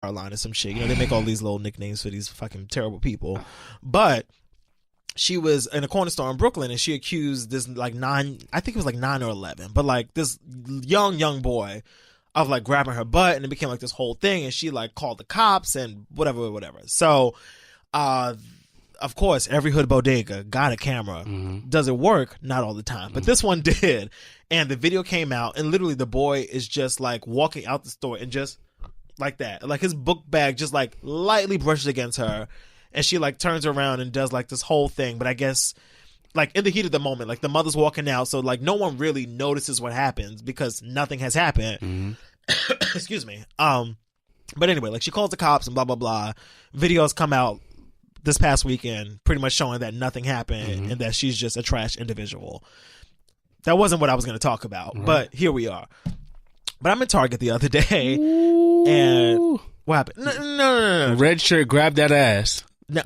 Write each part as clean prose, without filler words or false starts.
Caroline or some shit. You know, they make all these little nicknames for these fucking terrible people. But she was in a corner store in Brooklyn, and she accused this like 9 or 11, but like this young boy of like grabbing her butt, and it became like this whole thing, and she like called the cops and whatever. So, of course, every hood bodega got a camera. Does it work? Not all the time, but this one did. And the video came out, and literally the boy is just like walking out the store and just like that, like his book bag just like lightly brushes against her, and she like turns around and does like this whole thing. But I guess like in the heat of the moment, like the mother's walking out, so like no one really notices what happens because nothing has happened. Excuse me. But anyway, like she calls the cops and blah blah blah. Videos come out this past weekend pretty much showing that nothing happened and that she's just a trash individual. That wasn't what I was going to talk about, but here we are. But I'm in Target the other day. And what happened? No. Red shirt, grab that ass. No,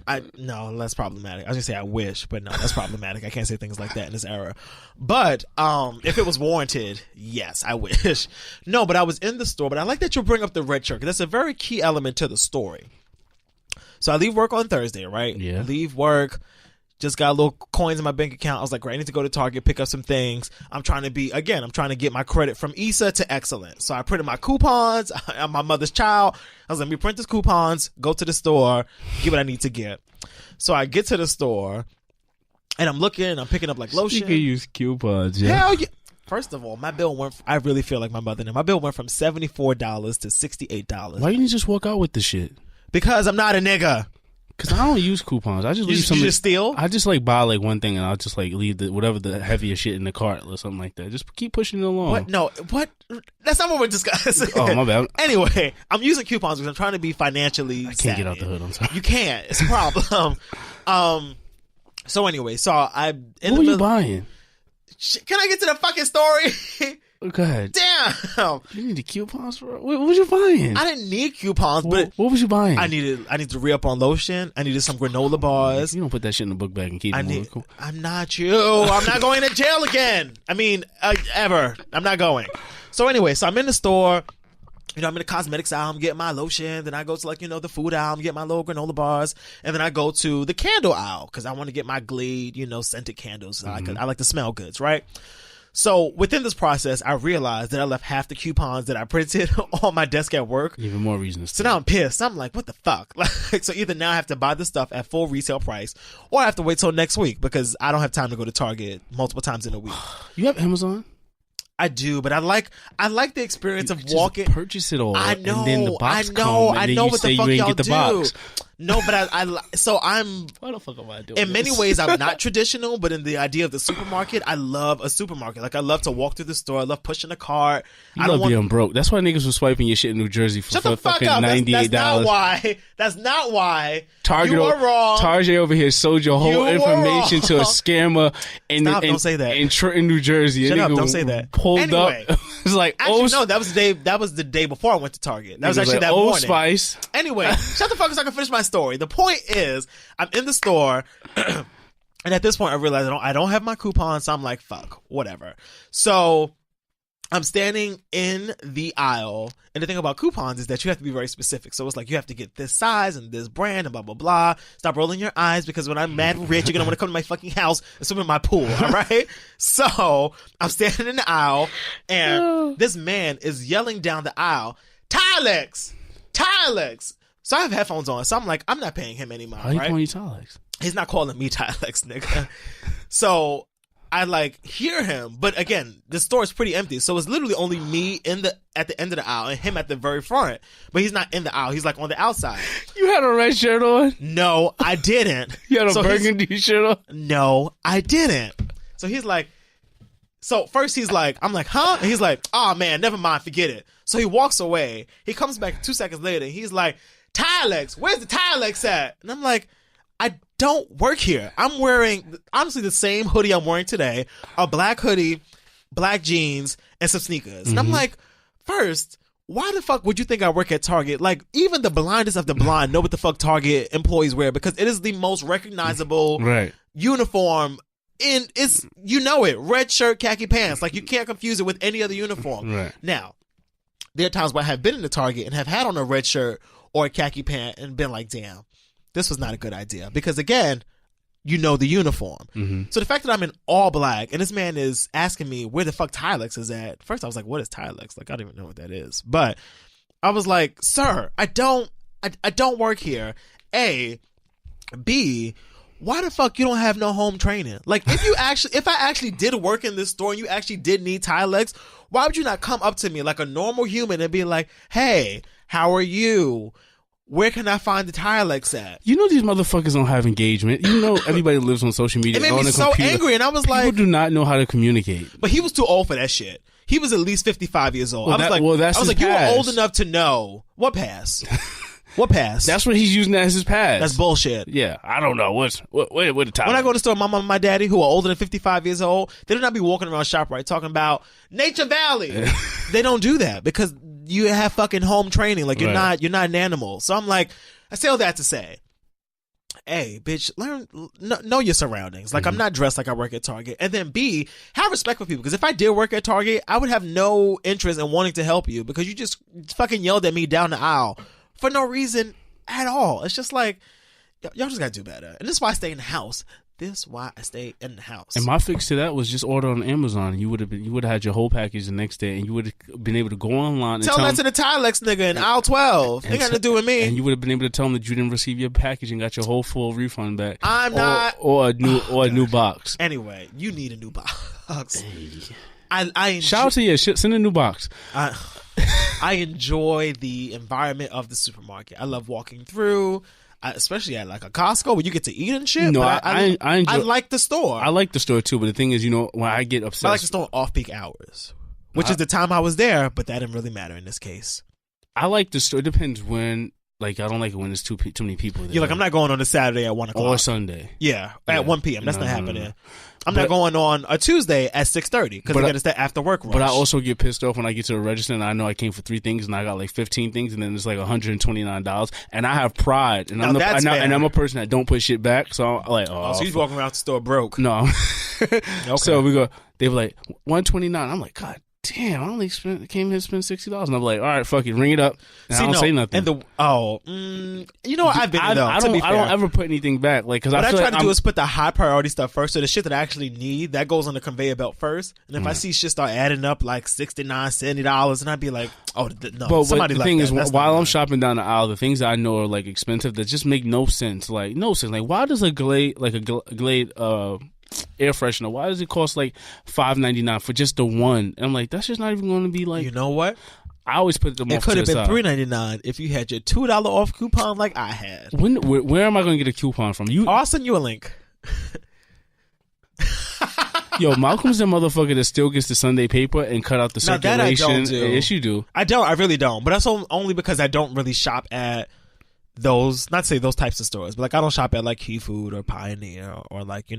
that's problematic. I was gonna say I wish, but no, that's problematic. I can't say things like that in this era. But if it was warranted, yes, I wish. No, but I was in the store. But I like that you bring up the red shirt, because that's a very key element to the story. So I leave work on Thursday, right? Yeah. Leave work. Just got little coins in my bank account. I was like, great, I need to go to Target, pick up some things. I'm trying to get my credit from ISA to excellent. So I printed my coupons. I'm my mother's child. I was like, let me print these coupons, go to the store, get what I need to get. So I get to the store, and I'm looking, I'm picking up like lotion. You can use coupons, yeah. Hell yeah. First of all, my bill I really feel like my mother now. My bill went from $74 to $68. Why didn't you just walk out with the shit? Because I'm not a nigga. Because I don't use coupons. I just leave some. You just steal? I just like buy like one thing, and I'll just like leave whatever the heavier shit in the cart or something like that. Just keep pushing it along. What? No. What? That's not what we're discussing. Oh, my bad. Anyway, I'm using coupons because I'm trying to be financially I can't savvy. get out the hood. I'm sorry. You can't. It's a problem. So anyway, what were you buying? Can I get to the fucking story? Go ahead. Damn. You need the coupons for what was you buying? I didn't need coupons, but what was you buying? I needed to re-up on lotion. I needed some granola bars. You don't put that shit in the book bag and keep it. I'm not you. I'm not going to jail again. I mean, ever. I'm not going. So anyway, I'm in the store. You know, I'm in the cosmetics aisle, I'm getting my lotion. Then I go to like, the food aisle, I'm getting my little granola bars. And then I go to the candle aisle because I want to get my Glade, scented candles. I like to smell goods, right? So within this process, I realized that I left half the coupons that I printed on my desk at work. Even more reasons. So now I'm pissed. I'm like, what the fuck? So either now I have to buy the stuff at full retail price, or I have to wait till next week because I don't have time to go to Target multiple times in a week. You have Amazon? I do, but I like the experience of walking. Purchase it all. I know. And then the box I know what the fuck y'all do. Box. No, but I'm. Why the fuck am I doing In many ways, I'm not traditional, but in the idea of the supermarket, I love a supermarket. Like I love to walk through the store. I love pushing a cart. I love being broke. That's why niggas was swiping your shit in New Jersey for fucking $98. That's not why. Target, you are wrong. Target over here sold your whole information to a scammer don't say that. in Trenton, New Jersey. Shut up! Don't say that. Pulled up. It's like no. That was the day before I went to Target. That was actually that morning. Spice. Anyway, shut the fuck up so I can finish my story. The point is, I'm in the store, and at this point, I realize I don't have my coupons. So I'm like, fuck, whatever. So I'm standing in the aisle, and the thing about coupons is that you have to be very specific. So it's like you have to get this size and this brand and blah blah blah. Stop rolling your eyes because when I'm mad rich, you're gonna want to come to my fucking house and swim in my pool. All right. So I'm standing in the aisle, and this man is yelling down the aisle, Tilex. So I have headphones on, so I'm like, I'm not paying him any mind. Why are you calling you Tilex? He's not calling me Tilex, nigga. So I like hear him, but again, the store is pretty empty, so it's literally only me at the end of the aisle and him at the very front. But he's not in the aisle; he's like on the outside. You had a red shirt on? No, I didn't. You had a burgundy shirt on? No, I didn't. So he's like, first he's like, I'm like, huh? And he's like, oh man, never mind, forget it. So he walks away. He comes back 2 seconds later. And he's like, Tilex, where's the Tilex at? And I'm like, I don't work here. I'm wearing, honestly, the same hoodie I'm wearing today, a black hoodie, black jeans, and some sneakers. And I'm like, first, why the fuck would you think I work at Target? Like, even the blindest of the blind know what the fuck Target employees wear because it is the most recognizable uniform. It's red shirt, khaki pants. Like, you can't confuse it with any other uniform. Right. Now, there are times where I have been in the Target and have had on a red shirt or a khaki pant and been like, damn, this was not a good idea. Because again, you know the uniform. Mm-hmm. So the fact that I'm in all black and this man is asking me where the fuck Tilex is at. First I was like, what is Tilex? Like, I don't even know what that is. But I was like, sir, I don't work here. A. B. Why the fuck you don't have no home training? Like, if I actually did work in this store and you actually did need Tilex, why would you not come up to me like a normal human and be like, hey, how are you? Where can I find the Tilex at? You know these motherfuckers don't have engagement. You know everybody lives on social media. It made me so angry, and I was like, people do not know how to communicate. But he was too old for that shit. He was at least 55 years old. I was like, you were old enough to know what pass. What pass? That's what he's using as his pass. That's bullshit. Yeah, I don't know what the time. When I go to the store, my mom and my daddy, who are older than 55 years old, they do not be walking around ShopRite talking about Nature Valley. They don't do that because you have fucking home training. Like, you're not an animal. So I'm like, I say all that to say, A, bitch, know your surroundings. Like, I'm not dressed like I work at Target. And then B, have respect for people. Because if I did work at Target, I would have no interest in wanting to help you because you just fucking yelled at me down the aisle for no reason at all. It's just like, y'all just gotta do better. And this is why I stay in the house. This is why I stay in the house. And my fix to that was just order on Amazon. You would have had your whole package the next day, and you would have been able to go online and tell that to the Tilex nigga in aisle 12. They got to do with me. And you would have been able to tell them that you didn't receive your package and got your whole full refund back. I'm not, or a new box. Anyway, you need a new box. Hey. I shout out to you. Send a new box. I enjoy the environment of the supermarket. I love walking through, especially at like a Costco where you get to eat and shit. No, but I like the store. I like the store too, but the thing is, when I get upset, I like the store off-peak hours, which is the time I was there, but that didn't really matter in this case. I like the store. It depends when. Like, I don't like it when there's too many people there. You're like, I'm not going on a Saturday at 1 o'clock. Or Sunday. Yeah, at 1 p.m. That's not happening. No. I'm not going on a Tuesday at 6:30 because again, it's that after work rush. But I also get pissed off when I get to the register and I know I came for 3 things and I got like 15 things and then it's like $129. And I have pride. And I'm a person that don't put shit back. So I'm like, so he's walking around the store broke. No. Okay. So they were like, $129. I'm like, God damn, I only came here to spend $60. And I'm like, all right, fuck it, ring it up. And I don't say nothing. And you know what? I've been though. I don't ever put anything back. Like, cause what I try to do is put the high priority stuff first. So the shit that I actually need, that goes on the conveyor belt first. And if I see shit start adding up like $69, $70, and I'd be like, oh no. But somebody the thing is, while I'm shopping down the aisle, the things that I know are like expensive that just make no sense. Like why does a Glade air freshener, why does it cost like $5.99 for just the one? And I'm like, that's just not even going to be like, you know what? I always put them off. It could have been $3.99 if you had your $2 off coupon like I had. Where am I going to get a coupon from? I'll send you a link. Yo, Malcolm's the motherfucker that still gets the Sunday paper and cut out the circulation. That I don't do. Yes, you do. I don't. I really don't. But that's only because I don't really shop at those, not to say those types of stores, but like I don't shop at like Key Food or Pioneer or like,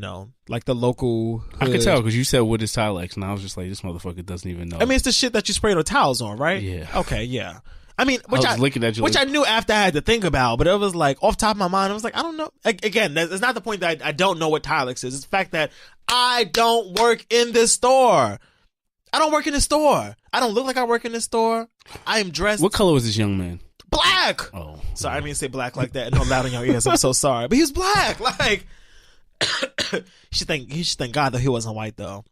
like the local hood. I could tell because you said what is Tilex and I was just like, this motherfucker doesn't even know. I mean, it's the shit that you spray the towels on, right? Yeah. Okay, yeah. I mean, which I knew after I had to think about, but it was like off the top of my mind, I was like, I don't know. Again, it's not the point that I don't know what Tilex is. It's the fact that I don't work in this store. I don't work in this store. I don't look like I work in this store. I am dressed. What color was this young man? Black. Oh, sorry, I didn't say black like that. No, loud in your ears. I'm so sorry, but he was black. Like, you should thank God that he wasn't white though.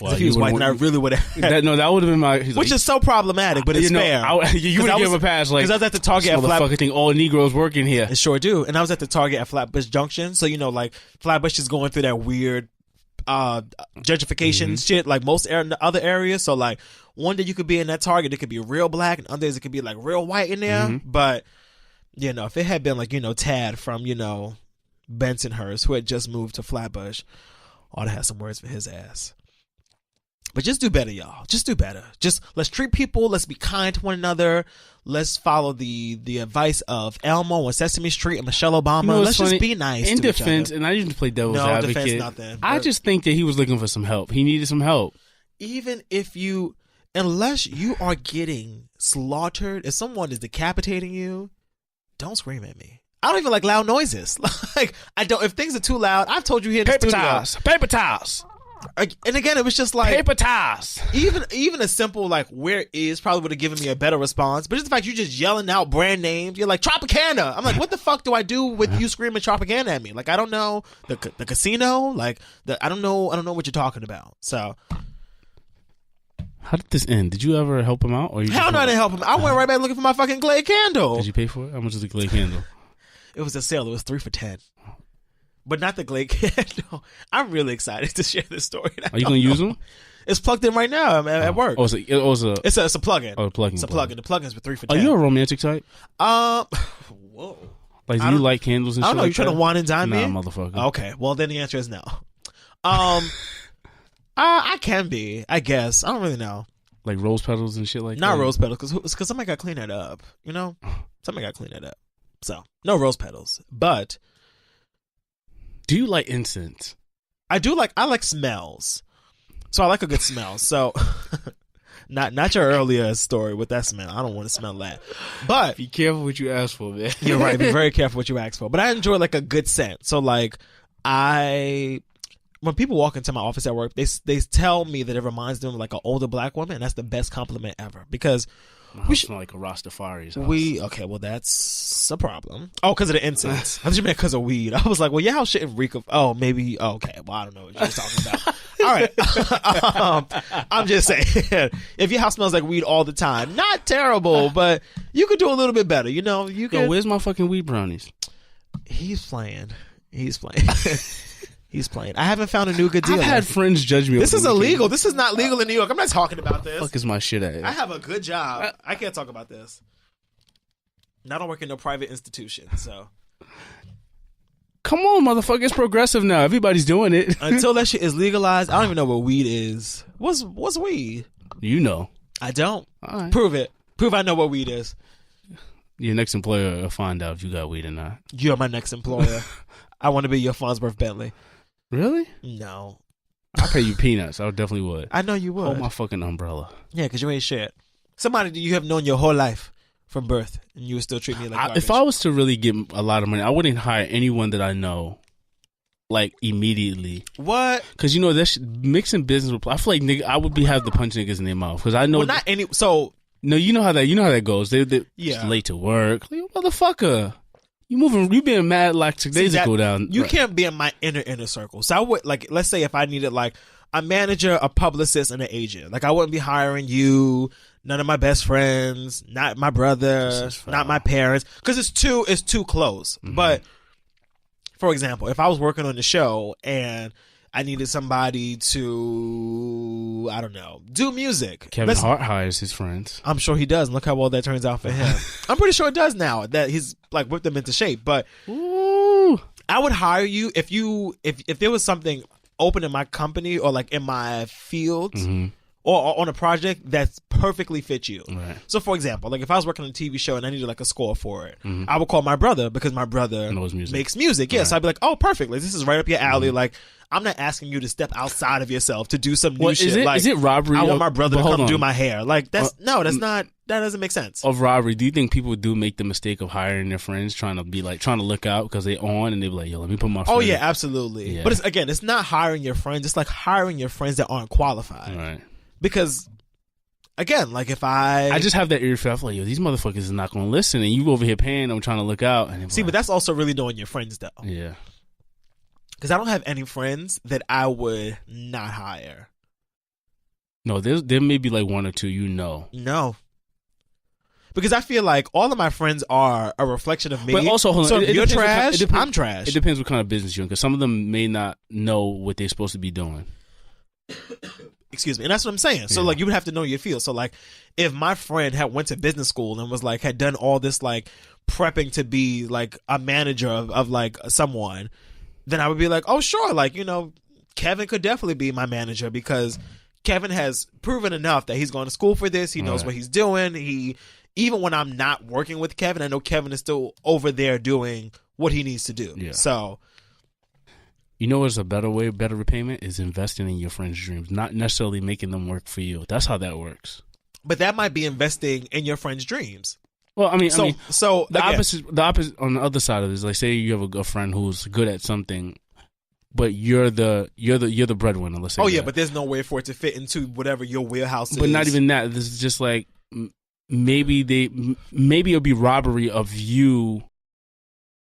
Well, if he was white, then I really would have. That would have been my. Which is so problematic, but it's fair. You would give him a pass, like, because I was at the Target at Flatbush. Think all Negroes working here. It sure do. And I was at the Target at Flatbush Junction, so like Flatbush is going through that weird gentrification shit, like most other areas. So like one day you could be in that Target, it could be real black, and other days it could be like real white in there. But if it had been like Tad from Bensonhurst, who had just moved to Flatbush, ought to have some words for his ass. But just do better, y'all. Just do better. Just let's treat people. Let's be kind to one another. Let's follow the advice of Elmo and Sesame Street and Michelle Obama. Let's just be nice. In defense, and I didn't play devil's advocate. Defense, nothing. I just think that he was looking for some help. He needed some help. Even unless you are getting slaughtered, if someone is decapitating you, don't scream at me. I don't even like loud noises. Like I don't. If things are too loud, I've told you here in the studio. Paper towels. And again, it was just like paper towels. Even a simple like where is probably would have given me a better response. But just the fact you just yelling out brand names, you're like Tropicana. I'm like, what the fuck do I do with you screaming Tropicana at me? Like I don't know the casino. Like I don't know what you're talking about. So how did this end? Did you ever help him out? Or you hell no, I didn't help him. I went right back looking for my fucking Glade candle. Did you pay for it? How much is the Glade candle? It was a sale. It was 3 for $10. But not the Glade candle. I'm really excited to share this story. Are you going to use them? It's plugged in right now at work. Oh, it's a plug-in. Oh, a plug-in. It's a plug-in. The plug-ins for 3 for $10. Are you a romantic type? Whoa. Like, do you like candles and shit? I don't know. Like you trying to wine and dine me? Nah, motherfucker. Okay. Well, then the answer is no. I can be, I guess. I don't really know. Like rose petals and shit like Not that? Not rose petals, because somebody got to clean that up. You know? Somebody got to clean that up. So, no rose petals. But do you like incense? I like smells. So I like a good smell. So not your earlier story with that smell. I don't want to smell that. But be careful what you ask for, man. You're right. Be very careful what you ask for. But I enjoy like a good scent. So like when people walk into my office at work, they tell me that it reminds them of like an older black woman, and that's the best compliment ever because we smell like a Rastafari's house. Okay, well that's a problem. Oh, because of the incense. I thought you meant because of weed. I was like, well, your house shouldn't reek of. Oh, maybe. Okay, well I don't know what you're talking about. All right, I'm just saying, if your house smells like weed all the time, not terrible, but you could do a little bit better. You know, you could. Yo, where's my fucking weed brownies? He's playing. He's playing. I haven't found a new good deal. I've had friends judge me. This is illegal. This is not legal in New York. I'm not talking about this. Fuck is my shit at? I have a good job. I can't talk about this. And I don't work in no private institution, so. Come on, motherfucker. It's progressive now. Everybody's doing it. Until that shit is legalized, I don't even know what weed is. What's weed? You know. I don't. All right. Prove it. Prove I know what weed is. Your next employer will find out if you got weed or not. You're my next employer. I want to be your Farnsworth Bentley. Really? No. I'll pay you peanuts. I definitely would. I know you would. Hold my fucking umbrella. Yeah, because you ain't shit. Somebody you have known your whole life from birth, and you would still treat me like garbage. If I was to really get a lot of money, I wouldn't hire anyone that I know, like, immediately. What? Because, you know, that's mixing business with... I feel like I would have to punch niggas in their mouth. Because I know... Well, not any... So... No, you know how that goes. They're yeah. late to work. Like, motherfucker. You being mad like 6 days ago down. You can't be in my inner circle. So I would, like, let's say if I needed, like, a manager, a publicist, and an agent. Like, I wouldn't be hiring you, none of my best friends, not my brother, not my parents. Because it's too close. Mm-hmm. But, for example, if I was working on the show and I needed somebody to, I don't know, do music. Kevin Hart hires his friends. I'm sure he does. And look how well that turns out for him. I'm pretty sure it does now that he's like whipped them into shape. But ooh. I would hire you if there was something open in my company or like in my field mm-hmm. or on a project that's perfectly fit you. Right. So for example, like if I was working on a TV show and I needed like a score for it, mm-hmm. I would call my brother because my brother makes music. Yes, yeah, so I'd be like, oh, perfect. Like, this is right up your alley. Mm-hmm. Like, I'm not asking you to step outside of yourself to do some new shit. Is it robbery? I want my brother to come do my hair. Like, that's not. That doesn't make sense. Of robbery, do you think people do make the mistake of hiring their friends, trying to look out because they on and they be like, yo, let me put my friend. Oh yeah, absolutely. Yeah. But it's not hiring your friends. It's like hiring your friends that aren't qualified. Right. Because, again, like if I just have that ear feel like, yo, these motherfuckers is not going to listen, and you over here paying them trying to look out. And see, but that's also really knowing your friends, though. Yeah. Because I don't have any friends that I would not hire. No, there may be like one or two, you know. No. Because I feel like all of my friends are a reflection of me. But also, hold on. So if you're trash, I'm trash. It depends what kind of business you're in, because some of them may not know what they're supposed to be doing. Excuse me. And that's what I'm saying. So, like, you would have to know your field. So, like, if my friend had went to business school and was, like, had done all this, like, prepping to be, like, a manager of like, someone, then I would be like, oh, sure. Like, you know, Kevin could definitely be my manager because Kevin has proven enough that he's going to school for this. He knows what he's doing. Even when I'm not working with Kevin, I know Kevin is still over there doing what he needs to do. Yeah. So, you know what's a better way, better repayment is investing in your friends' dreams, not necessarily making them work for you. That's how that works. But that might be investing in your friends' dreams. Well, I mean, the opposite on the other side of this, like say you have a friend who's good at something but you're the breadwinner. Let's say. Oh yeah, but there's no way for it to fit into whatever your wheelhouse is. But not even that. This is just like maybe it'll be robbery of you